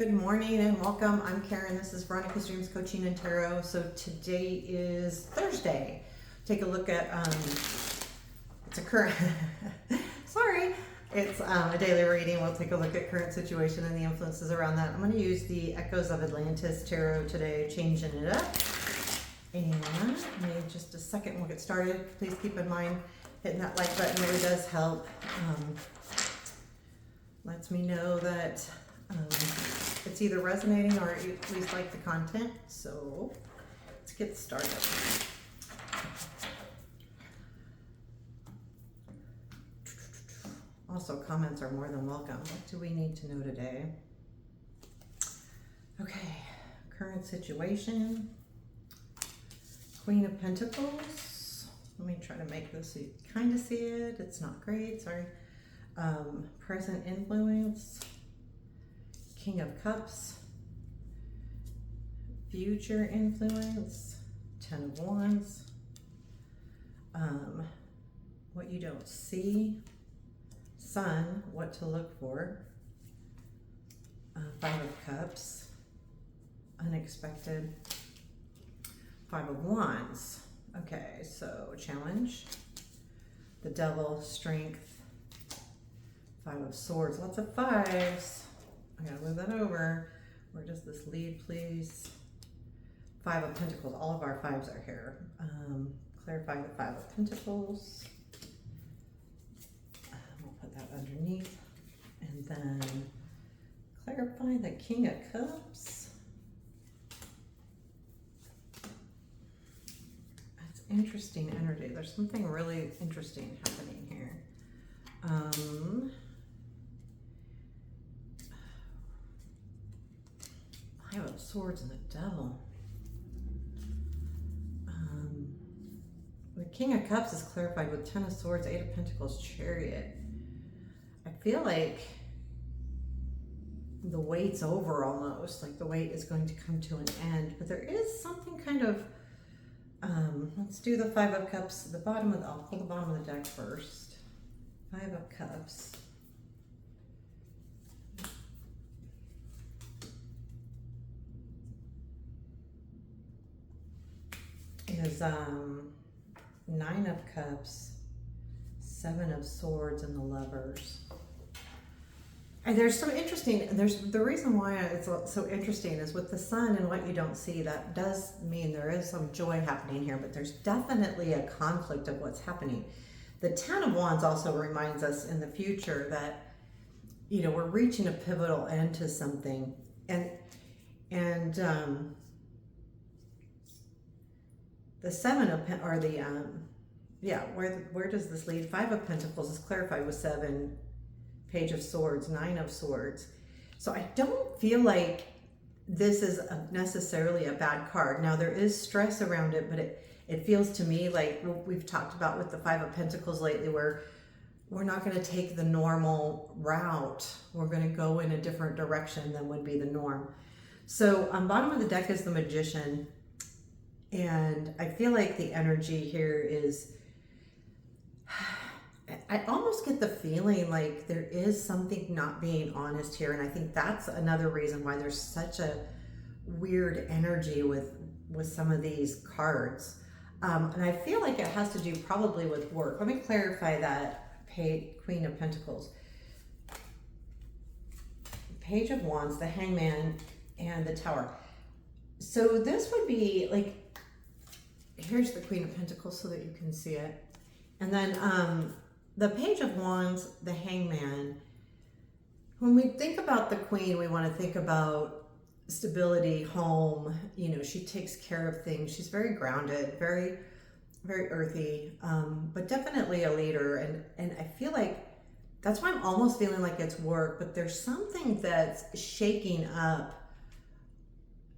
Good morning and welcome. I'm Karen. This is Veronica's Dreams Coaching and Tarot. So today is Thursday. Take a look at it's a current sorry. It's a daily reading. We'll take a look at current situation and the influences around that. I'm going to use the Echoes of Atlantis Tarot today, changing it up. And in just a second we'll get started. Please keep in mind hitting that like button really does help. Lets me know that it's either resonating or you at least like the content. So let's get started. Also, comments are more than welcome. What do we need to know today? Okay, current situation. Queen of Pentacles. Let me try to make this so you kind of see it. It's not great, sorry. Present influence. King of Cups, future influence, 10 of Wands, what you don't see, Sun, what to look for, 5 of Cups, unexpected, 5 of Wands. Okay, so challenge, the Devil, strength, 5 of Swords, lots of fives. I gotta move that over. Where does this lead, please? 5 of Pentacles. All of our fives are here. Clarify the 5 of Pentacles. We'll put that underneath. And then clarify the King of Cups. That's interesting energy. There's something really interesting happening here. 5 of Swords and the Devil. The King of Cups is clarified with 10 of Swords, 8 of Pentacles, Chariot. I feel like the wait's over almost, like the wait is going to come to an end, but there is something kind of, let's do the 5 of Cups, the bottom of I'll pull the bottom of the deck first. 5 of Cups. Is 9 of Cups, 7 of Swords, and the Lovers. And there's some interesting, the reason why it's so interesting is with the Sun and what you don't see, that does mean there is some joy happening here, but there's definitely a conflict of what's happening. The 10 of Wands also reminds us in the future that, you know, we're reaching a pivotal end to something. And the 7 of or the where does this lead? 5 of Pentacles is clarified with 7, Page of Swords, 9 of Swords. So I don't feel like this is necessarily a bad card. Now there is stress around it, but it feels to me like we've talked about with the 5 of Pentacles lately, where we're not going to take the normal route. We're going to go in a different direction than would be the norm. So on bottom of the deck is the Magician. And I feel like the energy here is, I almost get the feeling like there is something not being honest here. And I think that's another reason why there's such a weird energy with some of these cards. And I feel like it has to do probably with work. Let me clarify that. Queen of Pentacles. Page of Wands, the Hangman, and the Tower. So this would be like, here's the Queen of Pentacles so that you can see it. And then the Page of Wands, the Hangman. When we think about the Queen, we want to think about stability, home. You know, she takes care of things. She's very grounded, very, very earthy, but definitely a leader. And I feel like that's why I'm almost feeling like it's work, but there's something that's shaking up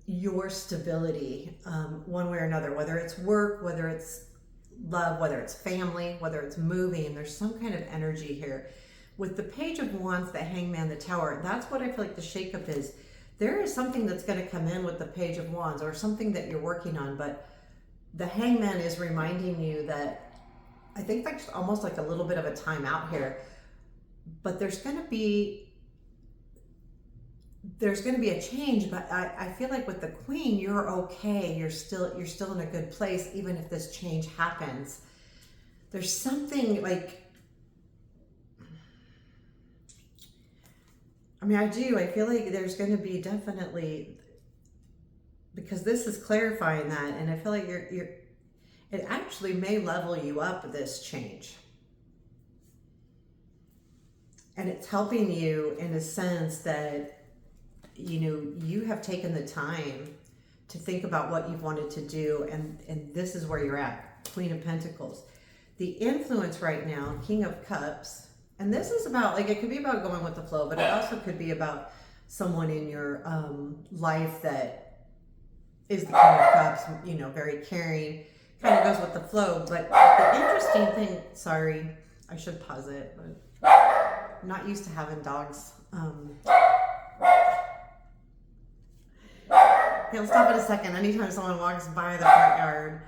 your stability one way or another, whether it's work, whether it's love, whether it's family, whether it's moving. There's some kind of energy here. With the Page of Wands, the Hangman, the Tower, that's what I feel like the shakeup is. There is something that's going to come in with the Page of Wands or something that you're working on, but the Hangman is reminding you that I think that's almost like a little bit of a timeout here, but there's going to be there's going to be a change, but I feel like with the Queen, you're okay. You're still in a good place, even if this change happens. There's something like, I mean, I feel like there's going to be definitely, because this is clarifying that, and I feel like it actually may level you up, this change. And it's helping you in a sense that, you know, you have taken the time to think about what you've wanted to do, and this is where you're at. Queen of Pentacles. The influence right now, King of Cups, and this is about, like, it could be about going with the flow, but it also could be about someone in your life that is the King of Cups, you know, very caring, kind of goes with the flow. But the interesting thing, sorry, I should pause it, but I'm not used to having dogs. He'll stop in a second anytime someone walks by the front yard.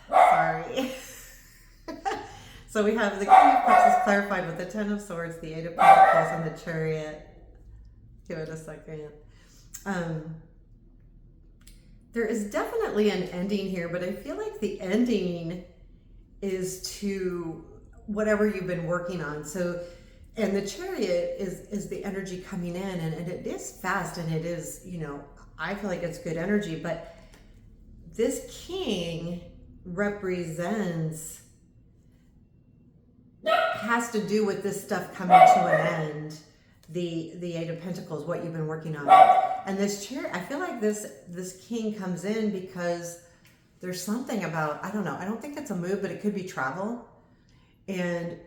Sorry. So we have the King of Cups is clarified with the Ten of Swords, the Eight of Pentacles, and the Chariot. Give it a second. There is definitely an ending here, but I feel like the ending is to whatever you've been working on. So, and the Chariot is the energy coming in, and it is fast, and it is, you know, I feel like it's good energy, but this King represents, has to do with this stuff coming to an end. The Eight of Pentacles, what you've been working on. And this Chariot, I feel like this King comes in because there's something about, I don't know, I don't think it's a move, but it could be travel. And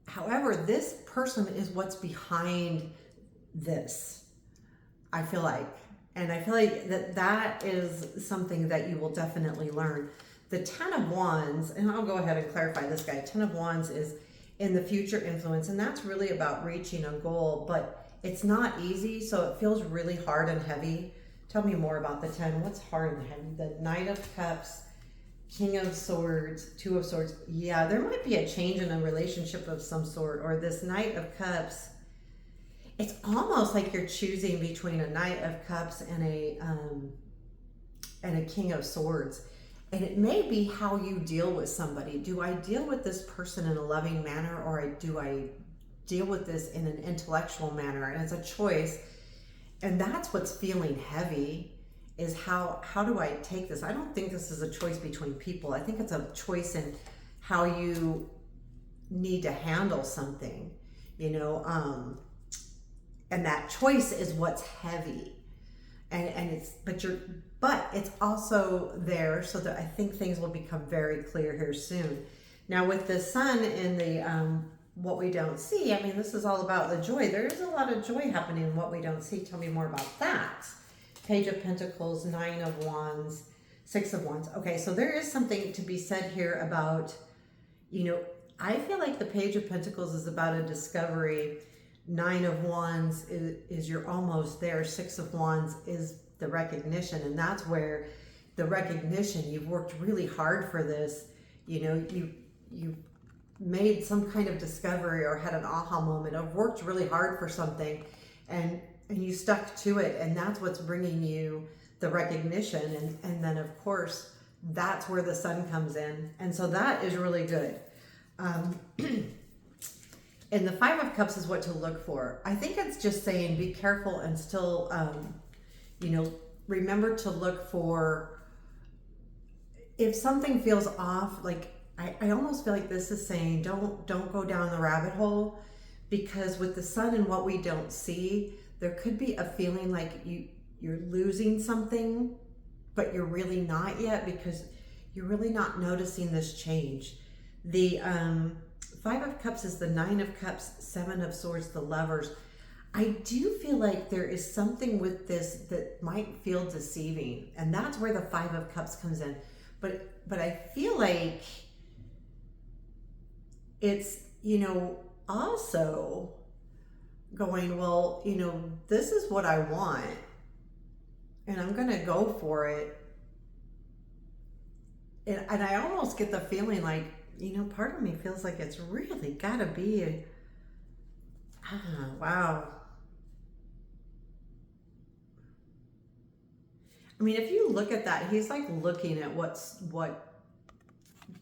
however, this person is what's behind this, I feel like. And I feel like that is something that you will definitely learn. The Ten of Wands, and I'll go ahead and clarify this guy. Ten of Wands is in the future influence, and that's really about reaching a goal, but it's not easy, so it feels really hard and heavy. Tell me more about the 10. What's hard and heavy? The Knight of Cups, King of Swords, Two of Swords. Yeah, there might be a change in a relationship of some sort, or this Knight of Cups. It's almost like you're choosing between a Knight of Cups and a King of Swords. And it may be how you deal with somebody. Do I deal with this person in a loving manner, or do I deal with this in an intellectual manner? And it's a choice. And that's what's feeling heavy, is how do I take this? I don't think this is a choice between people. I think it's a choice in how you need to handle something, you know, and that choice is what's heavy. And it's also there, so that I think things will become very clear here soon. Now with the Sun in the what we don't see, I mean, this is all about the joy. There is a lot of joy happening in what we don't see. Tell me more about that. Page of Pentacles, Nine of Wands, Six of Wands. Okay, so there is something to be said here about, you know, I feel like the Page of Pentacles is about a discovery. Nine of Wands is you're almost there. Six of Wands is the recognition, and that's where the recognition, you've worked really hard for this, you know, you made some kind of discovery or had an aha moment of worked really hard for something, and you stuck to it, and that's what's bringing you the recognition. And then of course that's where the Sun comes in, and so that is really good. And the Five of Cups is what to look for. I think it's just saying be careful and still, you know, remember to look for, if something feels off, like I almost feel like this is saying don't go down the rabbit hole, because with the Sun and what we don't see, there could be a feeling like you're losing something, but you're really not yet, because you're really not noticing this change. The Five of Cups is the Nine of Cups, Seven of Swords, the Lovers. I do feel like there is something with this that might feel deceiving, and that's where the Five of Cups comes in. But I feel like it's, you know, also going, well, you know, this is what I want, and I'm going to go for it. And I almost get the feeling like, you know, part of me feels like it's really got to be wow. I mean, if you look at that, he's like looking at what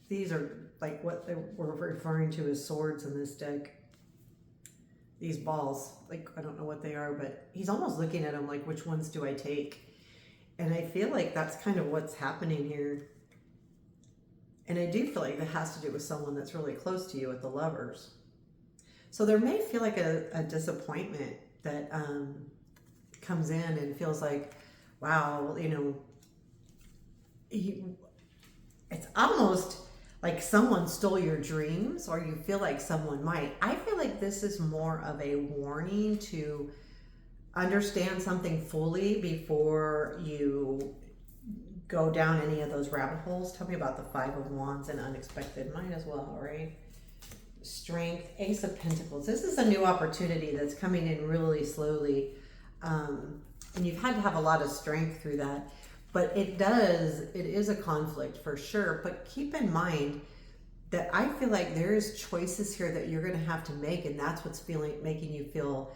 these are, like what they were referring to as swords in this deck. These balls, like, I don't know what they are, but he's almost looking at them like, which ones do I take? And I feel like that's kind of what's happening here. And I do feel like that has to do with someone that's really close to you with the Lovers. So there may feel like a disappointment that comes in and feels like, wow, you know, it's almost like someone stole your dreams, or you feel like someone might. I feel like this is more of a warning to understand something fully before you go down any of those rabbit holes. Tell me about the Five of Wands and unexpected. Might as well, right? Strength, Ace of Pentacles. This is a new opportunity that's coming in really slowly. And you've had to have a lot of strength through that. But it is a conflict for sure. But keep in mind that I feel like there's choices here that you're going to have to make, and that's what's making you feel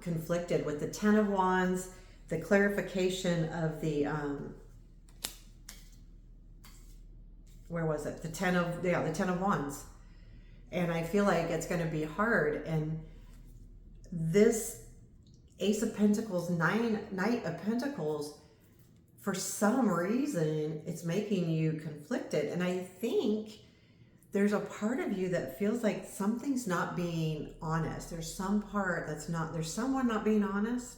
conflicted. With the Ten of Wands, the clarification of the where was it? The Ten of Wands. And I feel like it's going to be hard. And this Ace of Pentacles, Knight of Pentacles, for some reason, it's making you conflicted. And I think there's a part of you that feels like something's not being honest. There's some part that's not, there's someone not being honest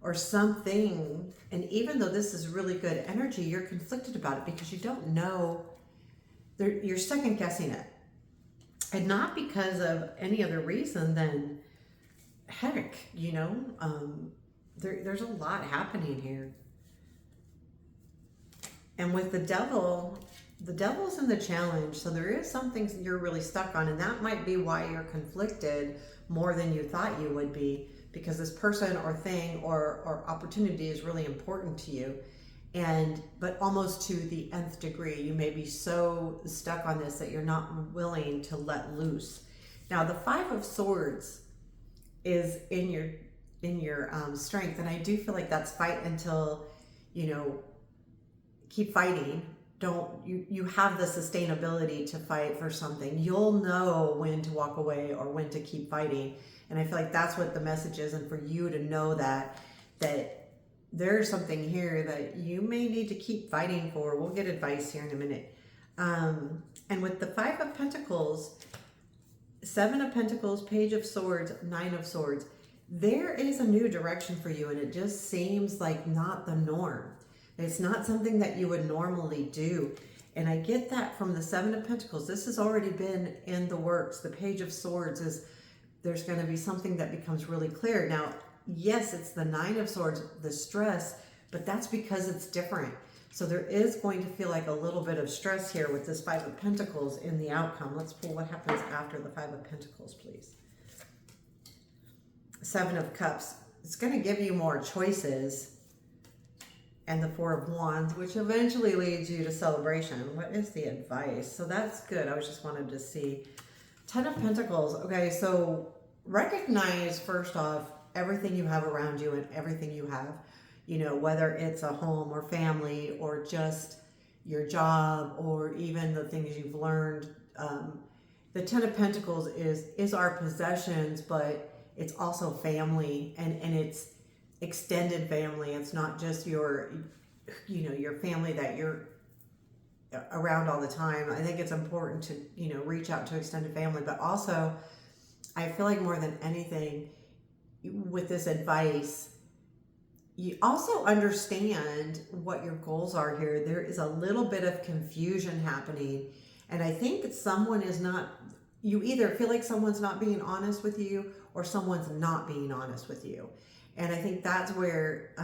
or something. And even though this is really good energy, you're conflicted about it because you don't know, you're second guessing it. And not because of any other reason than, heck, you know, there's a lot happening here. And with the devil's in the challenge, so there is something you're really stuck on, and that might be why you're conflicted more than you thought you would be, because this person or thing or opportunity is really important to you. But almost to the nth degree, you may be so stuck on this that you're not willing to let loose. Now, the Five of Swords is in your strength, and I do feel like that's fight until, you know, keep fighting. You have the sustainability to fight for something. You'll know when to walk away or when to keep fighting, and I feel like that's what the message is. And for you to know that there's something here that you may need to keep fighting for. We'll get advice here in a minute. And with the Five of Pentacles, Seven of Pentacles, Page of Swords, Nine of Swords, there is a new direction for you, and it just seems like not the norm. It's not something that you would normally do. And I get that from the Seven of Pentacles. This has already been in the works. The Page of Swords is, there's going to be something that becomes really clear. Now, yes, it's the Nine of Swords, the stress, but that's because it's different. So there is going to feel like a little bit of stress here with this Five of Pentacles in the outcome. Let's pull what happens after the Five of Pentacles, please. Seven of Cups. It's going to give you more choices. And the Four of Wands, which eventually leads you to celebration. What is the advice? So that's good. I was just wanted to see. Ten of Pentacles. Okay, so recognize first off everything you have around you and everything you have. You know, whether it's a home or family or just your job or even the things you've learned. The Ten of Pentacles is our possessions, but it's also family, and it's extended family. It's not just your family that you're around all the time. I think it's important to, reach out to extended family, but also I feel like more than anything with this advice, you also understand what your goals are here. There is a little bit of confusion happening, and I think someone is not, you either feel like someone's not being honest with you or someone's not being honest with you. And I think that's where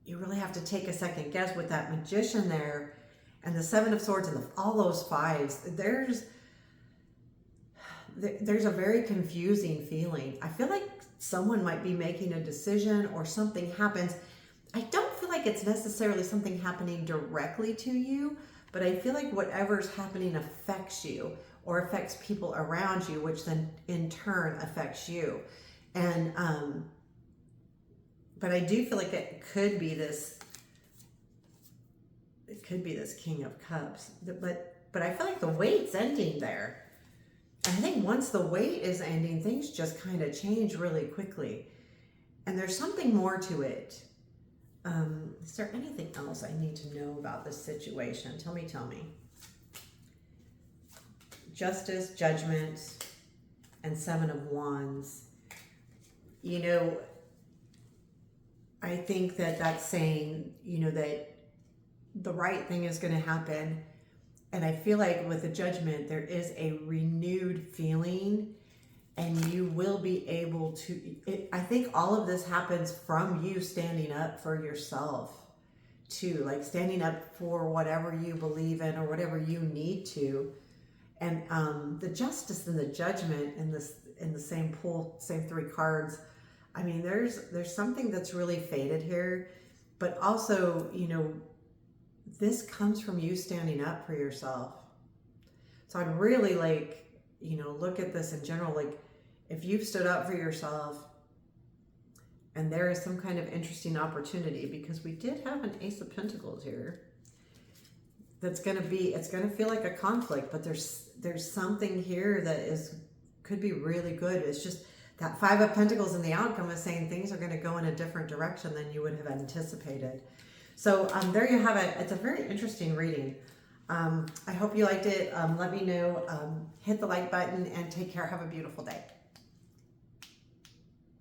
you really have to take a second guess with that Magician there and the Seven of Swords and all those fives. There's a very confusing feeling. I feel like someone might be making a decision or something happens. I don't feel like it's necessarily something happening directly to you, but I feel like whatever's happening affects you or affects people around you, which then in turn affects you. And but I do feel like it could be this King of Cups, but I feel like the weight's ending there. And I think once the weight is ending, things just kind of change really quickly. And there's something more to it. Is there anything else I need to know about this situation? Tell me. Justice, Judgment, and Seven of Wands. You know, I think that that's saying, you know, that the right thing is going to happen. And I feel like with the Judgment, there is a renewed feeling, and you will be able to, I think all of this happens from you standing up for yourself too, like standing up for whatever you believe in or whatever you need to. And the Justice and the Judgment in the same pool, same three cards. I mean, there's something that's really faded here, but also, you know, this comes from you standing up for yourself. So I'd really like, you know, look at this in general, like if you've stood up for yourself and there is some kind of interesting opportunity, because we did have an Ace of Pentacles here. It's going to feel like a conflict, but there's something here that could be really good. It's just that Five of Pentacles in the outcome is saying things are going to go in a different direction than you would have anticipated. So there you have it. It's a very interesting reading. I hope you liked it. Let me know. Hit the like button and take care. Have a beautiful day.